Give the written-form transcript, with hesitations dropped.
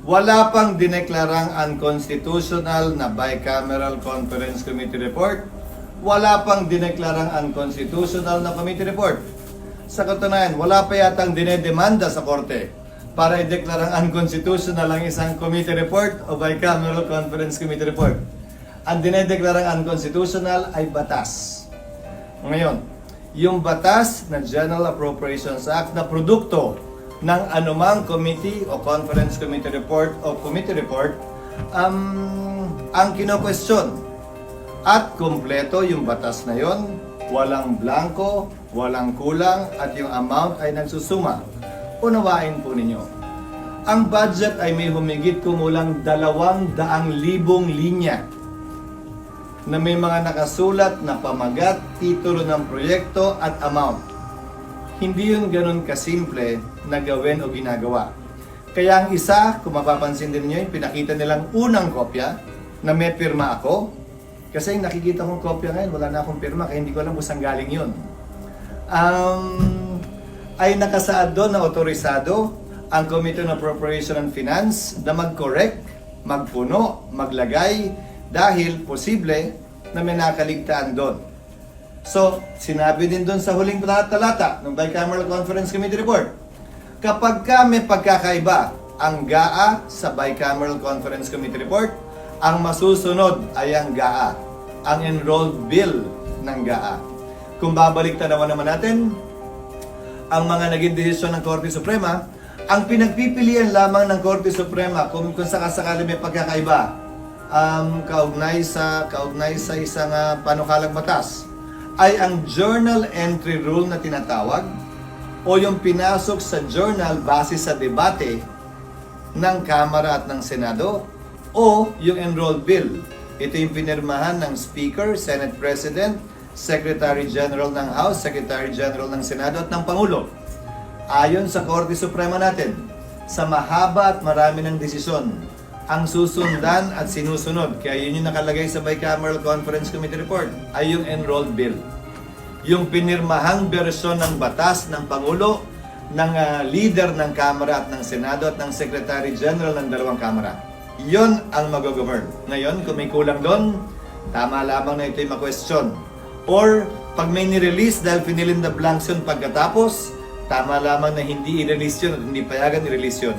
Wala pang dineklarang unconstitutional na bicameral conference committee report. Wala pang dineklarang unconstitutional na committee report. Sa katunayan, wala pa yatang dinedemanda sa korte para ideklarang unconstitutional ang isang committee report o bicameral conference committee report. Ang dinedeklarang unconstitutional ay batas. Ngayon, yung batas na General Appropriations Act na produkto ng anumang committee o conference committee report o committee report ang kino-question. At kumpleto yung batas na yon, walang blanco, walang kulang, at yung amount ay nagsusuma. Unawain po ninyo. Ang budget ay may humigit kumulang 200,000 linya na may mga nakasulat na pamagat, titulo ng proyekto at amount. Hindi yun ganun kasimple na gawin o ginagawa. Kaya ang isa, kung mapapansin din niyo, pinakita nilang unang kopya na may pirma ako. Kasi yung nakikita kong kopya ngayon, wala na akong pirma, kaya hindi ko alam kung saan galing yun. Ay nakasaad doon na otorisado ang Committee on Appropriation and Finance na mag-correct, magpuno, maglagay, dahil posible na may nakaligtaan doon. So, sinabi din doon sa huling talata ng Bicameral Conference Committee Report, kapag may pagkakaiba ang GAA sa Bicameral Conference Committee Report, ang masusunod ay ang GAA, ang enrolled bill ng GAA. Kung babalik naman natin, ang mga naging desisyon ng Korte Suprema, ang pinagpipilian lamang ng Korte Suprema kung sakasakali may pagkakaiba, kaugnay sa isang panukalang batas, ay ang journal entry rule na tinatawag o yung pinasok sa journal base sa debate ng Kamara at ng Senado o yung enrolled bill. Ito yung pinirmahan ng Speaker, Senate President, Secretary General ng House, Secretary General ng Senado at ng Pangulo. Ayon sa Korte Suprema natin, sa mahaba at marami ng desisyon, ang susundan at sinusunod, kaya yun yung nakalagay sa Bicameral Conference Committee Report, ay yung enrolled bill. Yung pinirmahang bersyon ng batas ng Pangulo, ng leader ng Kamara at ng Senado at ng Secretary General ng dalawang Kamara. Yon ang mag-govern. Ngayon, kung may kulang doon, tama lamang na ito'y ma-question. Or, pag may nirelease dahil fill in the blanks yun pagkatapos, tama lamang na hindi i-release yun at hindi payagan i-release yun.